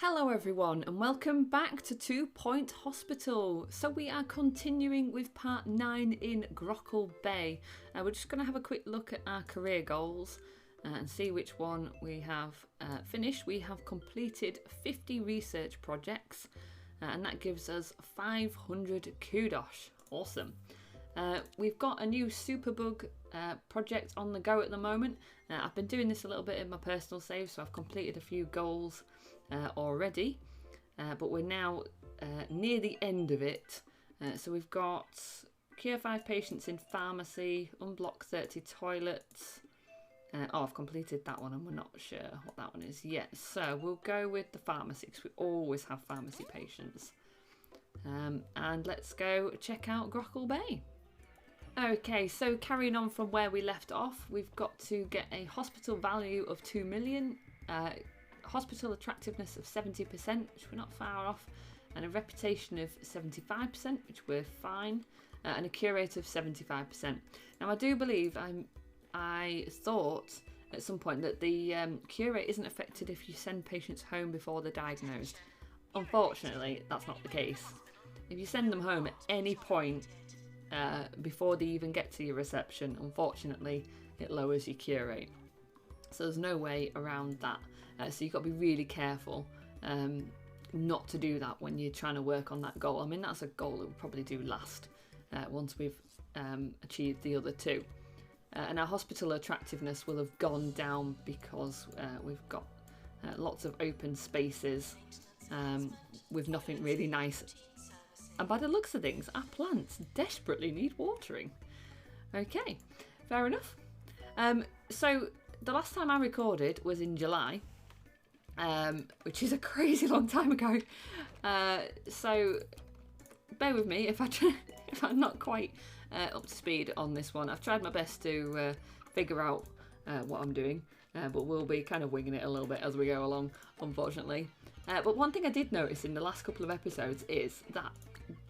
Hello everyone and welcome back to 2 Point Hospital. So we are continuing with part 9 in Grockle Bay. We're just going to have a quick look at our career goals and see which one we have finished. We have completed 50 research projects and that gives us 500 kudos. Awesome. We've got a new superbug project on the go at the moment. I've been doing this a little bit in my personal save, so I've completed a few goals already, but we're now near the end of it. So we've got cure 5 patients in pharmacy, unblock 30 toilets. I've completed that one and we're not sure what that one is yet. So we'll go with the pharmacy because we always have pharmacy patients. And let's go check out Grockle Bay. Okay, so carrying on from where we left off, we've got to get a hospital value of 2 million, hospital attractiveness of 70%, which we're not far off, and a reputation of 75%, which we're fine, and a cure rate of 75%. Now I do believe I thought at some point that the cure rate isn't affected if you send patients home before they're diagnosed. Unfortunately, that's not the case. If you send them home at any point before they even get to your reception, unfortunately it lowers your cure rate. So there's no way around that. So you've got to be really careful not to do that when you're trying to work on that goal. I mean, that's a goal that we'll probably do last once we've achieved the other two. And our hospital attractiveness will have gone down because we've got lots of open spaces with nothing really nice. And by the looks of things, our plants desperately need watering. Okay, fair enough. So the last time I recorded was in July, which is a crazy long time ago. So bear with me if I'm not quite up to speed on this one. I've tried my best to figure out what I'm doing, but we'll be kind of winging it a little bit as we go along, unfortunately. But one thing I did notice in the last couple of episodes is that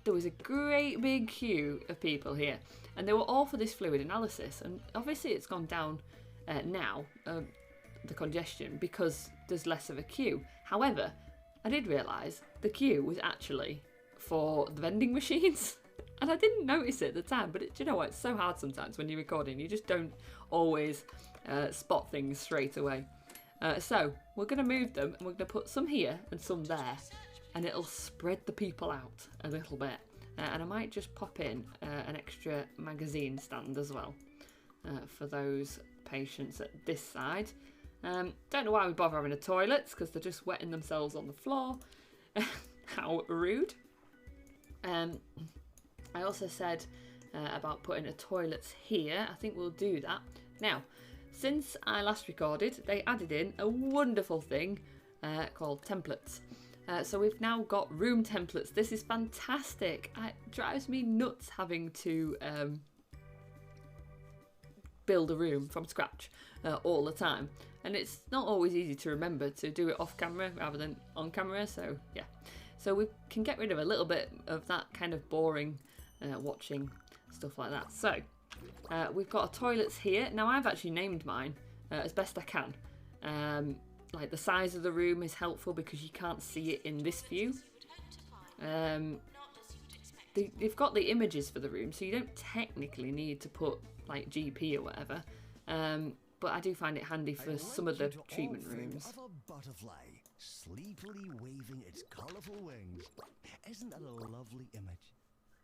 there was a great big queue of people here, and they were all for this fluid analysis, and obviously it's gone down now, the congestion, because there's less of a queue. However, I did realise the queue was actually for the vending machines, and I didn't notice it at the time, but do you know what, it's so hard sometimes when you're recording, you just don't always spot things straight away. So we're going to move them, and we're going to put some here and some there, and it'll spread the people out a little bit. And I might just pop in an extra magazine stand as well for those patients at this side. Don't know why we bother having a toilet, because they're just wetting themselves on the floor. How rude. I also said about putting a toilet here. I think we'll do that. Now, since I last recorded, they added in a wonderful thing called templates. So we've now got room templates. This is fantastic. It drives me nuts having to build a room from scratch all the time. And it's not always easy to remember to do it off camera rather than on camera. So yeah, so we can get rid of a little bit of that kind of boring watching stuff like that. So we've got our toilets here. Now I've actually named mine as best I can. Like the size of the room is helpful because you can't see it in this view. They've got the images for the room, so you don't technically need to put like GP or whatever. But I do find it handy for some of the treatment rooms. Of a butterfly sleepily waving its colourful wings. Isn't that a lovely image?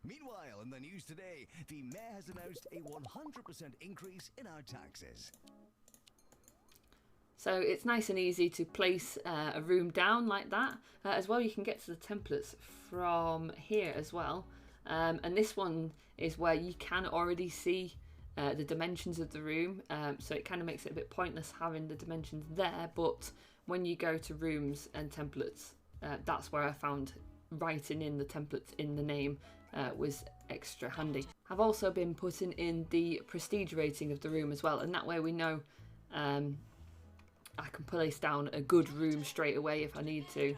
Meanwhile, in the news today, the Mayor has announced a 100% increase in our taxes. So it's nice and easy to place a room down like that. As well, you can get to the templates from here as well. And this one is where you can already see the dimensions of the room. So it kind of makes it a bit pointless having the dimensions there. But when you go to rooms and templates, that's where I found writing in the templates in the name was extra handy. I've also been putting in the prestige rating of the room as well. And that way we know I can place down a good room straight away if I need to,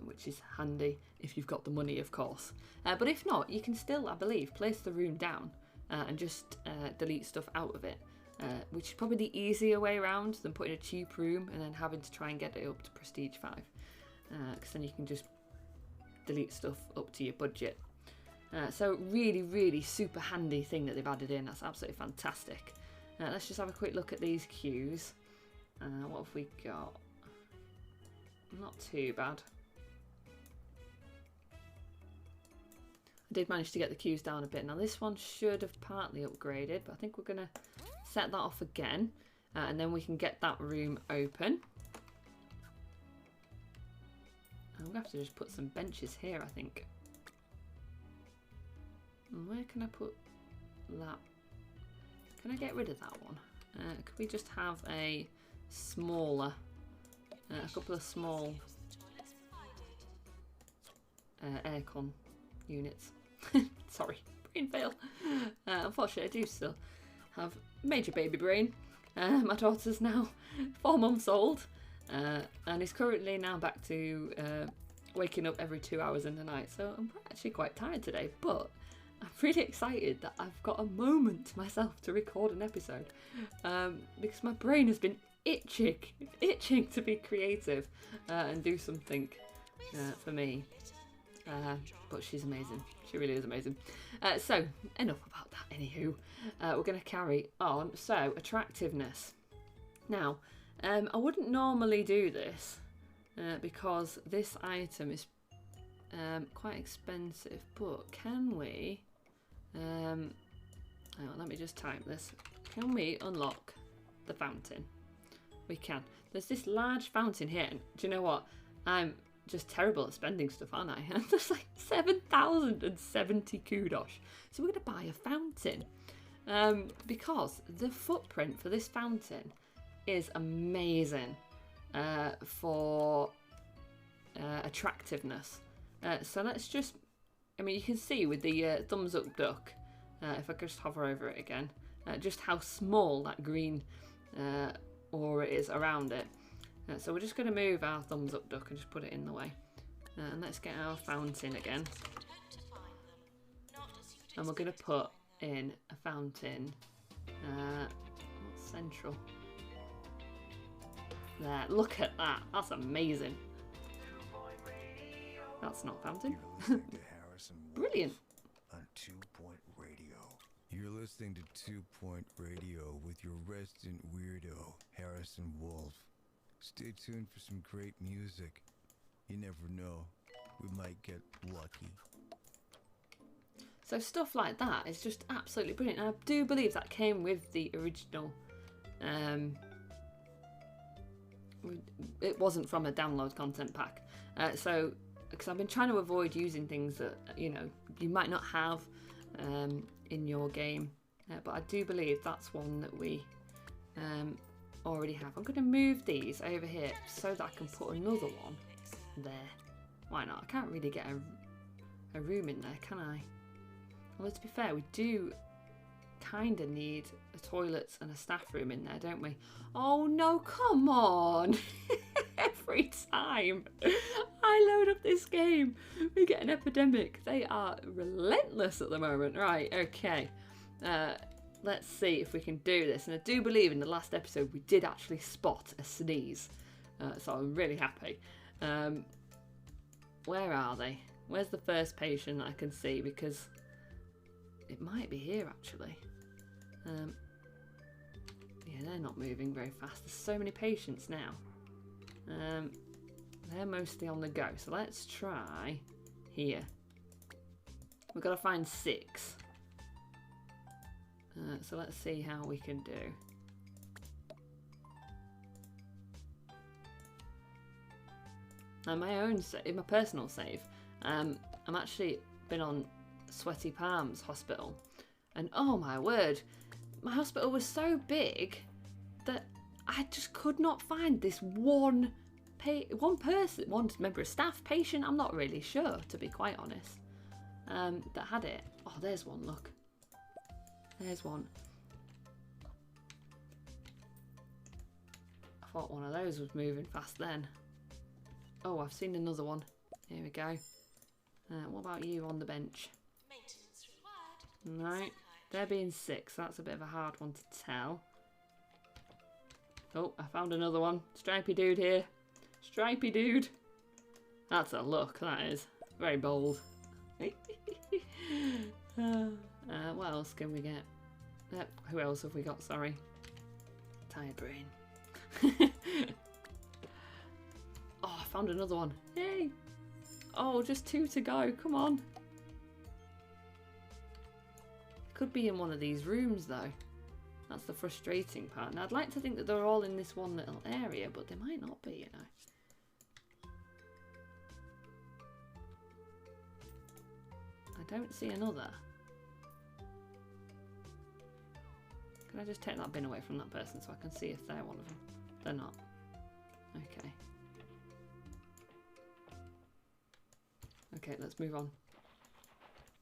which is handy if you've got the money, of course. But if not, you can still, I believe, place the room down and just delete stuff out of it. which is probably the easier way around than putting a cheap room and then having to try and get it up to Prestige 5. Because then you can just delete stuff up to your budget. So really, really super handy thing that they've added in. That's absolutely fantastic. Let's just have a quick look at these queues. What have we got? Not too bad. I did manage to get the queues down a bit. Now this one should have partly upgraded, but I think we're going to set that off again. And then we can get that room open. I'm going to have to just put some benches here, I think. And where can I put that? Can I get rid of that one? Could we just have a smaller, a couple of small aircon units? Sorry, brain fail. Unfortunately, I do still have major baby brain. My daughter's now 4 months old and is currently now back to waking up every 2 hours in the night. So I'm actually quite tired today, but I'm really excited that I've got a moment to myself to record an episode because my brain has been itching to be creative and do something for me. But she's amazing. She really is amazing. So enough about that. Anywho, we're going to carry on. So attractiveness. Now, I wouldn't normally do this because this item is quite expensive. But can we? Hang on, let me just type this. Can we unlock the fountain? We can. There's this large fountain here. And do you know what? I'm just terrible at spending stuff, aren't I? And there's like 7,070 kudos. So we're going to buy a fountain. Because the footprint for this fountain is amazing for attractiveness. So let's just... I mean, you can see with the thumbs up duck, if I could just hover over it again, just how small that green aura is around it. So we're just going to move our thumbs up duck and just put it in the way. And let's get our fountain again. And we're going to put in a fountain. What's central? There, look at that. That's amazing. That's not fountain. Brilliant. On 2 Point Radio. You're listening to 2 Point Radio with your resident weirdo, Harrison Wolf. Stay tuned for some great music. You never know. We might get lucky. So stuff like that is just absolutely brilliant. And I do believe that came with the original. It wasn't from a download content pack. Because I've been trying to avoid using things that, you know, you might not have in your game. But I do believe that's one that we already have. I'm going to move these over here so that I can put another one there. Why not? I can't really get a room in there, can I? Well, to be fair, we do kind of need a toilet and a staff room in there, don't we? Oh no, come on! Every time I load up this game, we get an epidemic. They are relentless at the moment. Right, okay. Let's see if we can do this. And I do believe in the last episode we did actually spot a sneeze. So I'm really happy. Where are they? Where's the first patient I can see? Because it might be here actually. Yeah, they're not moving very fast. There's so many patients now. They're mostly on the go. So let's try here. We've got to find 6. So let's see how we can do. Now in my personal save, I'm actually been on Sweaty Palms Hospital, and oh my word, my hospital was so big that I just could not find this one member of staff, patient, I'm not really sure, to be quite honest, that had it. Oh, there's one, look. There's one. I thought one of those was moving fast then. Oh, I've seen another one. Here we go. What about you on the bench? No, they're being 6. That's a bit of a hard one to tell. Oh, I found another one. Stripey dude here. Stripey dude. That's a look, that is. Very bold. What else can we get? Who else have we got? Sorry. Tired brain. Oh, I found another one. Yay! Oh, just 2 to go. Come on. Could be in one of these rooms though. That's the frustrating part. Now I'd like to think that they're all in this one little area, but they might not be, you know. I don't see another. Can I just take that bin away from that person so I can see if they're one of them? They're not. Okay. Okay, let's move on.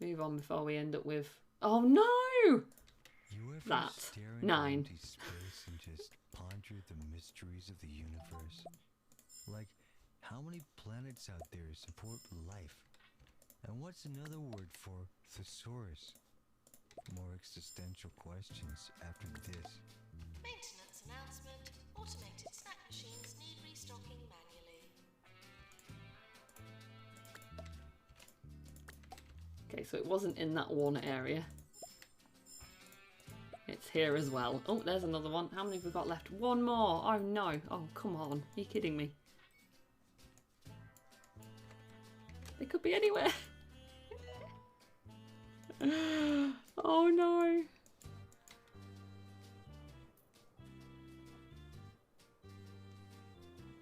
Move on before we end up with... Oh no! That. 9. Into space and just ponder the mysteries of the universe. Like, how many planets out there support life? And what's another word for thesaurus? More existential questions after this. Maintenance announcement. Automated snack machines need restocking manually. Okay, so it wasn't in that one area. It's here as well. Oh, there's another one. How many have we got left? One more. Oh no. Oh, come on. Are you kidding me? They could be anywhere. Oh no.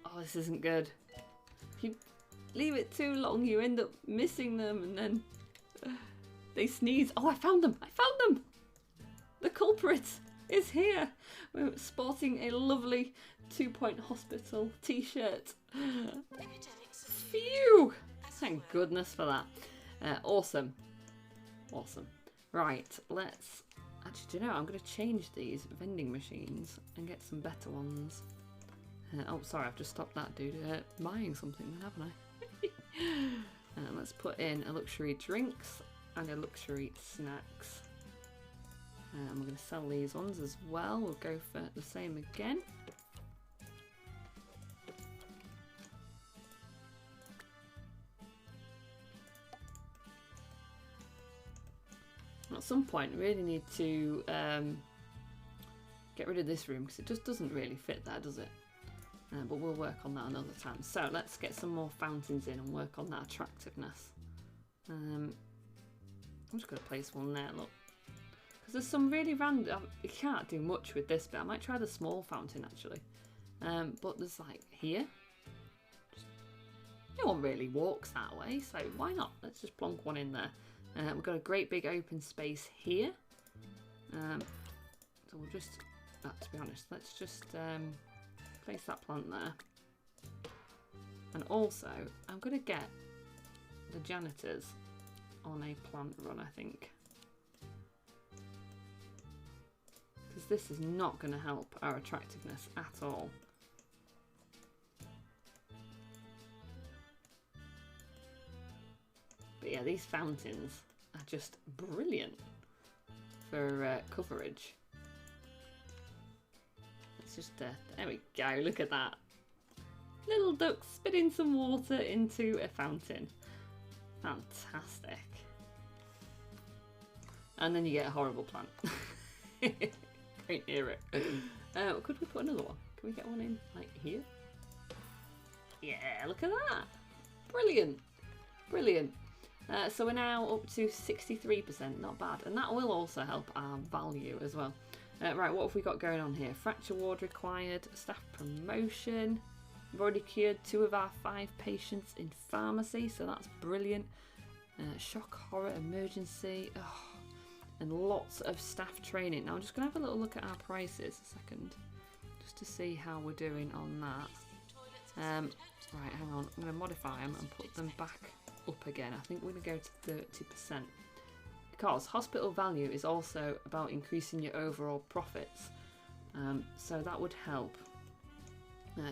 Oh, this isn't good. If you leave it too long, you end up missing them and then they sneeze. Oh, I found them. I found them. The culprit is here. We're sporting a lovely 2 Point Hospital t-shirt. Phew! Thank goodness for that. Awesome. Awesome. Right, let's... Actually, do you know, I'm going to change these vending machines and get some better ones. Oh, sorry, I've just stopped that dude buying something then, haven't I? Let's put in a luxury drinks and a luxury snacks. We're going to sell these ones as well. We'll go for the same again. At some point, we really need to get rid of this room because it just doesn't really fit there, does it? But we'll work on that another time. So let's get some more fountains in and work on that attractiveness. I'm just going to place one there, look. Because there's some really random... You can't do much with this bit. I might try the small fountain, actually. But there's like here. No one really walks that way, so why not? Let's just plonk one in there. We've got a great big open space here. So we'll just... to be honest, let's just place that plant there. And also, I'm going to get the janitors on a plant run, I think. Because this is not going to help our attractiveness at all. But yeah, these fountains are just brilliant for coverage. Let's just, there we go, look at that. Little ducks spitting some water into a fountain. Fantastic. And then you get a horrible plant. Can't hear it. Could we put another one? Can we get one in, like, here? Yeah, look at that. Brilliant. Brilliant. So we're now up to 63%, not bad. And that will also help our value as well. Right, what have we got going on here? Fracture ward required, staff promotion. We've already cured 2 of our 5 patients in pharmacy, so that's brilliant. Shock, horror, emergency. Oh, and lots of staff training. Now I'm just going to have a little look at our prices a second, just to see how we're doing on that. Right, hang on. I'm going to modify them and put them back up again. I think we're going to go to 30%. Because hospital value is also about increasing your overall profits. So that would help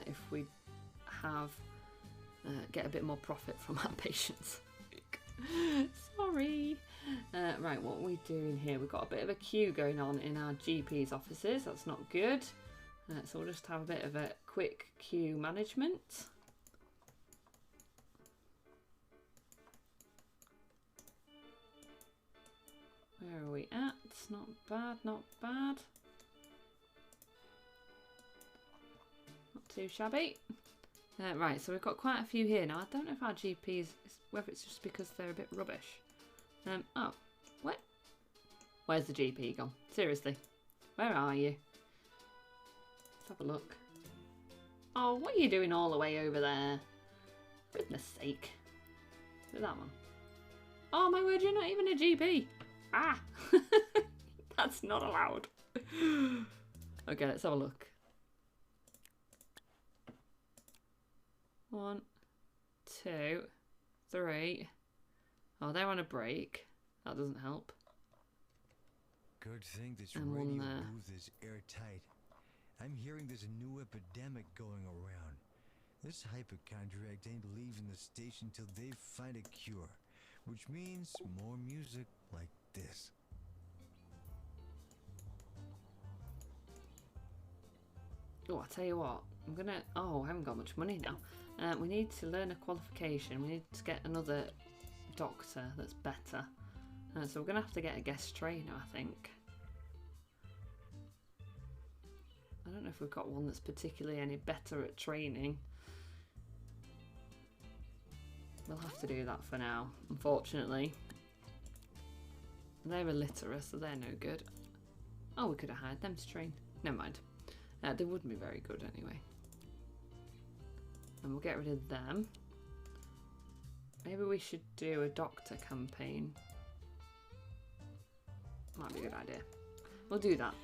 if we have get a bit more profit from our patients. Sorry. Right, what are we doing here? We've got a bit of a queue going on in our GP's offices. That's not good. So we'll just have a bit of a quick queue management. Where are we at? Not bad, not bad. Not too shabby. Right, so we've got quite a few here now. I don't know if our GPs, whether it's just because they're a bit rubbish. Oh, what? Where's the GP gone? Seriously, where are you? Let's have a look. Oh, what are you doing all the way over there? For goodness sake. Look at that one. Oh my word, you're not even a GP. Ah! That's not allowed. Okay, let's have a look. 1, 2, 3. Oh, they're on a break. That doesn't help. Good thing this And radio one there. booth is airtight. I'm hearing there's a new epidemic going around. This hypochondriac ain't leaving the station till they find a cure, which means more music like this. Oh, I tell you what, I'm gonna. Oh, I haven't got much money now. We need to learn a qualification. We need to get another doctor that's better. So we're gonna have to get a guest trainer, I think. I don't know if we've got one that's particularly any better at training. We'll have to do that for now, unfortunately. They're illiterate, so they're no good. Oh, we could have hired them to train. Never mind. They wouldn't be very good anyway. And we'll get rid of them. Maybe we should do a doctor campaign. Might be a good idea. We'll do that.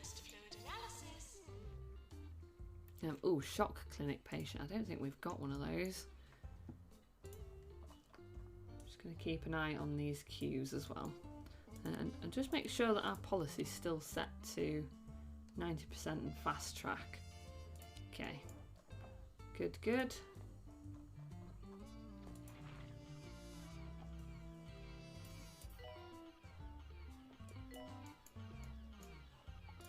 Oh, shock clinic patient. I don't think we've got one of those. Just going to keep an eye on these queues as well. And just make sure that our policy's still set to 90% and fast track. Okay. Good, good.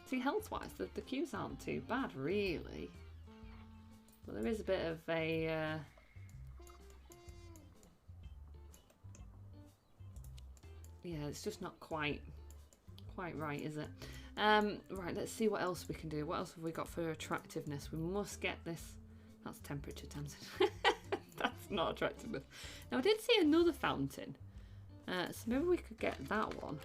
See, health-wise, the queues aren't too bad, really. But there is a bit of a... yeah, it's just not quite right, is it? Right, let's see what else we can do. What else have we got for attractiveness? We must get this. That's temperature, Tamz. That's not attractiveness. Now, I did see another fountain. So maybe we could get that one.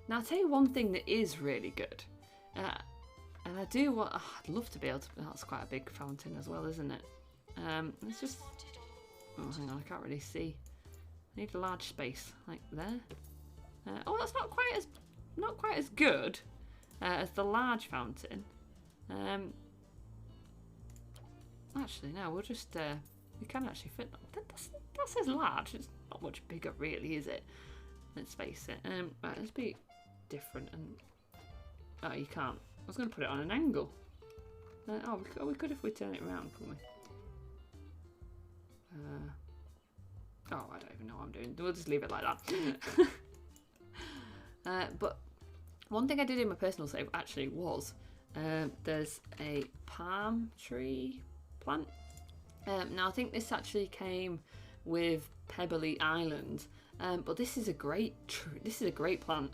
Now, I'll tell you one thing that is really good. And I do want... Oh, I'd love to be able to... That's quite a big fountain as well, isn't it? Let's just... Oh, hang on, I can't really see. I need a large space, like there. Oh, that's not quite as good as the large fountain. Actually, no, we'll just we can actually fit that. That's as large. It's not much bigger, really, is it? Let's face it. Right, let's be different. And oh, you can't. I was going to put it on an angle. Oh, we could if we turn it around, couldn't we? Oh, I don't even know what I'm doing. We'll just leave it like that. But one thing I did in my personal save actually was there's a palm tree plant. Now I think this actually came with Pebbly Island, but this is a great plant.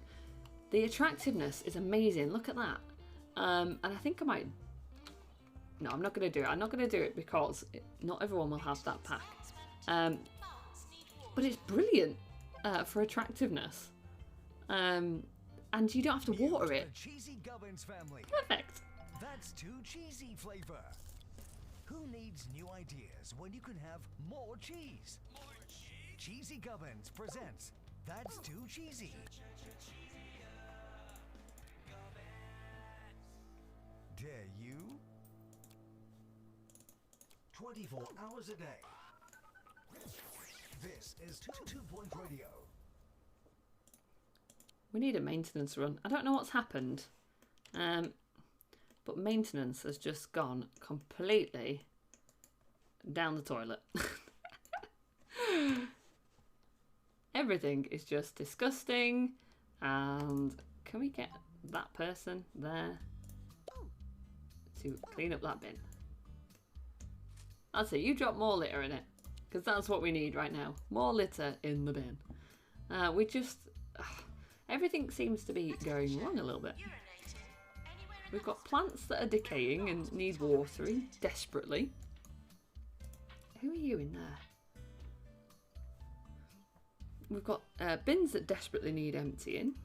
The attractiveness is amazing. Look at that. And I think I might. No, I'm not going to do it. I'm not going to do it because not everyone will have that pack. But it's brilliant for attractiveness. And you don't have to water it. Cheesy Gubbins family. Perfect. That's too cheesy flavor. Who needs new ideas when you can have more cheese? More cheese? Cheesy Gubbins presents That's Too Cheesy. Dare you? 24 hours a day. This is 2-Point Radio. We need a maintenance run. I don't know what's happened, but maintenance has just gone completely down the toilet. Everything is just disgusting. And can we get that person there to clean up that bin. That's it, you drop more litter in it, because that's what we need right now. More litter in the bin. We just... everything seems to be going wrong a little bit. We've got plants that are decaying and need watering desperately. Who are you in there? We've got bins that desperately need emptying.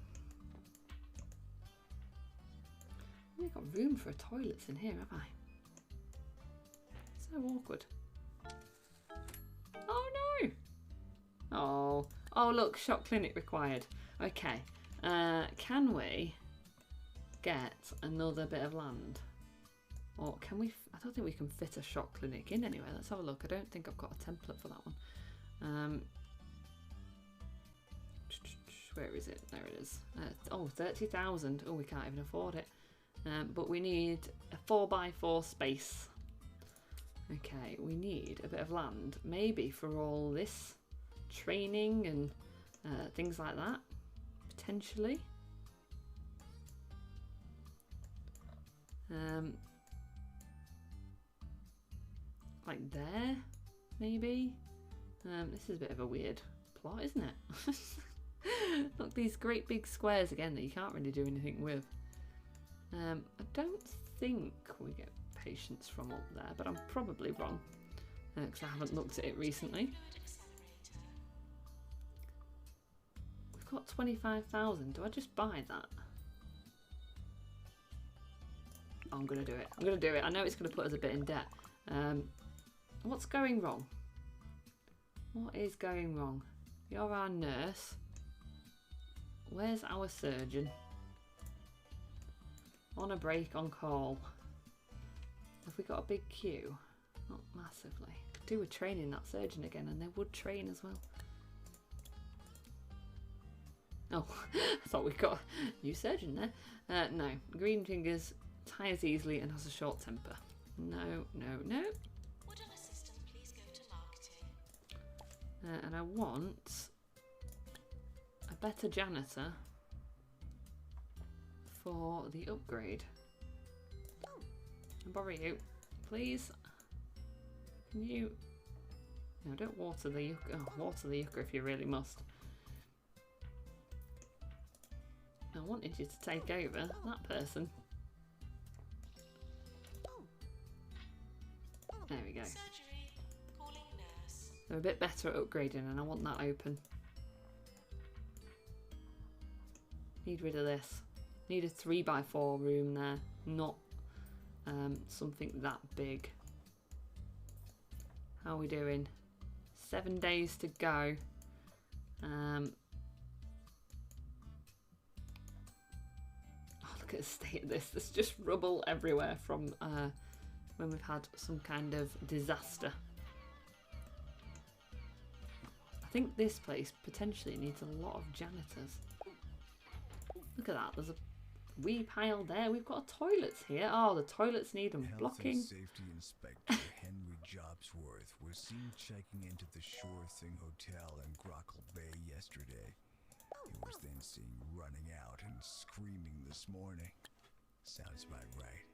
I've only got room for a toilets in here, have I? So awkward. Oh no! Oh, oh look, shop clinic required. Okay, can we get another bit of land? Or can we? I don't think we can fit a shop clinic in anyway. Let's have a look. I don't think I've got a template for that one. Where is it? There it is. Oh, 30,000. Oh, we can't even afford it. But we need a 4x4 space. Okay, we need a bit of land, maybe for all this training and things like that, potentially. Like there, maybe. This is a bit of a weird plot, isn't it? Look, these great big squares again that you can't really do anything with. I don't think we get patients from up there, but I'm probably wrong because I haven't looked at it recently. We've got 25,000. Do I just buy that? Oh, I'm going to do it. I'm going to do it. I know it's going to put us a bit in debt. What's going wrong? What is going wrong? You're our nurse. Where's our surgeon? On a break, on call. Have we got a big queue? Not massively. Could do with training that surgeon again, and they would train as well. Oh, I thought we got a new surgeon there. No, green fingers, tires easily, and has a short temper. No, no, no. Would an assistant please go to marketing? And I want a better janitor for the upgrade. I'll borrow you, please. Can you? No, don't water the yucca. Oh, water the yucca if you really must. I wanted you to take over that person. There we go. Surgery, calling nurse. They're a bit better at upgrading, and I want that open. Need rid of this. Need a 3x4 room there, not something that big. How are we doing? 7 days to go. Oh, look at the state of this. There's just rubble everywhere from when we've had some kind of disaster. I think this place potentially needs a lot of janitors. Look at that. There's a wee pile there. We've got toilets here. Oh, the toilets need them blocking. Health and Safety Inspector Henry Jobsworth was seen checking into the Sure Thing Hotel in Grockle Bay yesterday. He was then seen running out and screaming this morning. Sounds about right.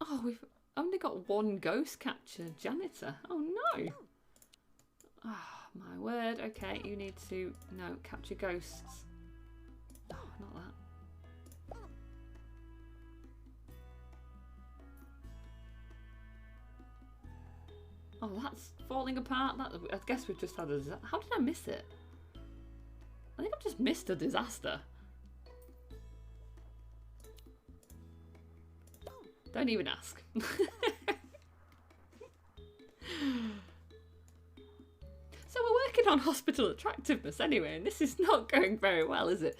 Oh, we've only got one ghost capture janitor. Oh no. Oh, my word. Okay, you need to, no, capture ghosts. Oh, not that. Oh, that's falling apart. That, I guess we've just had a disaster. How did I miss it? I think I've just missed a disaster. Don't even ask. So we're working on hospital attractiveness anyway, and this is not going very well, is it?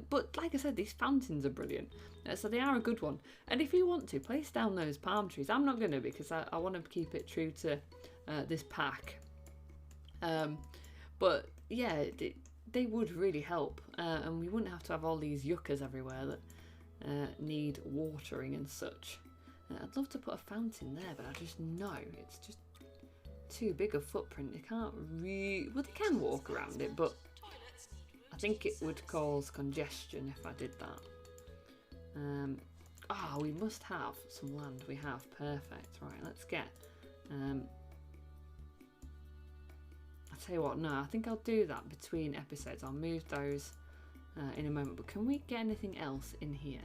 But like I said, these fountains are brilliant. So they are a good one. And if you want to, place down those palm trees. I'm not going to, because I want to keep it true to this pack. But yeah, they would really help. And we wouldn't have to have all these yuccas everywhere that need watering and such. I'd love to put a fountain there, but I just know it's just too big a footprint. They can't really... Well, they can walk around it, but I think it would cause congestion if I did that. We must have some land. We have. Perfect. Right, let's get... I'll tell you what, no, I think I'll do that between episodes. I'll move those in a moment. But can we get anything else in here?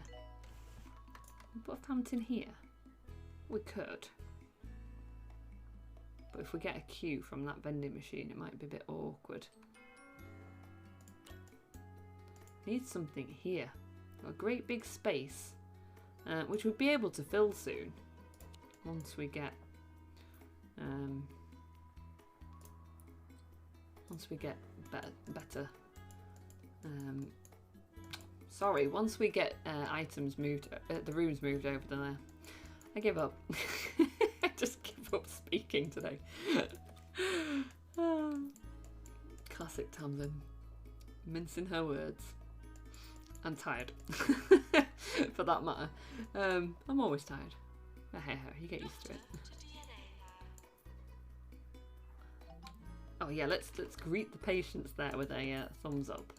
Can we put a fountain here? We could. But if we get a queue from that vending machine, it might be a bit awkward. Need something here. A great big space, which we'll be able to fill soon. Once we get, better. Once we get items moved, the rooms moved over there. I give up. I just give up speaking today. Classic Tamz, mincing her words. I'm tired, for that matter. I'm always tired. But hey ho, you get used to it. Oh yeah, let's greet the patients there with a thumbs up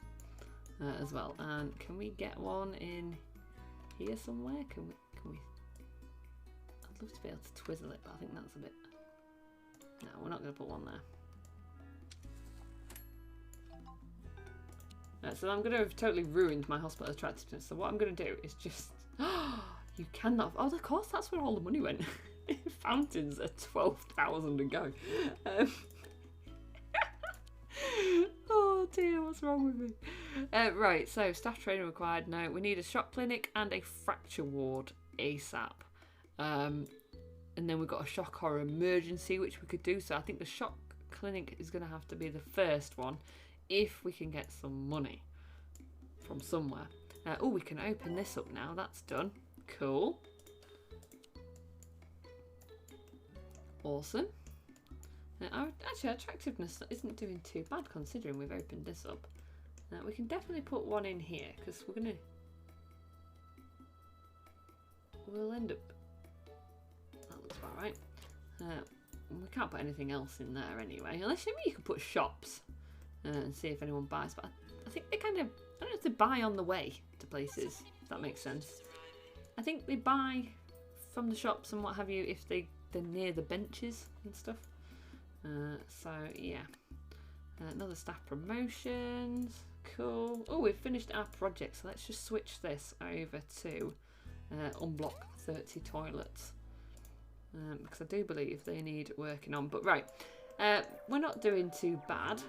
as well. And can we get one in here somewhere? Can we? I'd love to be able to twizzle it, but I think that's a bit. No, we're not going to put one there. So I'm going to have totally ruined my hospital attractiveness. So what I'm going to do is just... you cannot... Oh, of course, that's where all the money went. Fountains are 12,000 a go. Oh dear, what's wrong with me? Right, so staff training required. No, we need a shock clinic and a fracture ward ASAP. And then we've got a shock horror emergency, which we could do. So I think the shock clinic is going to have to be the first one. If we can get some money from somewhere. We can open this up now. That's done. Cool. Awesome. Actually, attractiveness isn't doing too bad considering we've opened this up. We can definitely put one in here because we'll end up... That looks about right. We can't put anything else in there anyway. Unless maybe you could put shops. And see if anyone buys, but I think they kind of, I don't know if they buy on the way to places, if that makes sense. I think they buy from the shops and what have you if they're near the benches and stuff. So yeah, another staff promotions, cool. Oh, we've finished our project, so let's just switch this over to unblock 30 toilets because I do believe they need working on. But right, we're not doing too bad.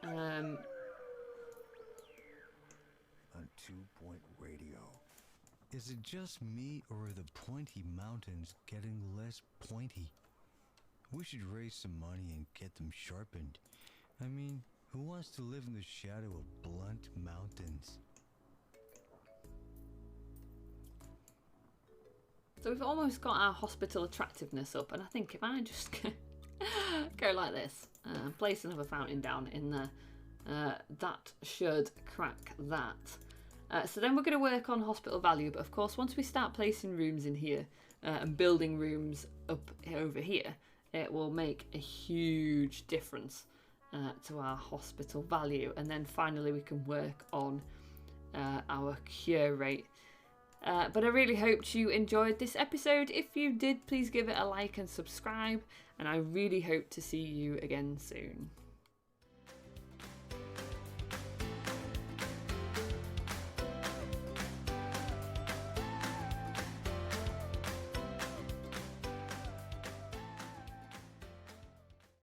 On 2-point radio. Is it just me, or are the pointy mountains getting less pointy? We should raise some money and get them sharpened. I mean, who wants to live in the shadow of blunt mountains? So we've almost got our hospital attractiveness up, and I think if I just go like this, place another fountain down in there, that should crack that. So then we're going to work on hospital value, but of course once we start placing rooms in here and building rooms up over here, it will make a huge difference to our hospital value, and then finally we can work on our cure rate. But I really hoped you enjoyed this episode. If you did, please give it a like and subscribe, and I really hope to see you again soon.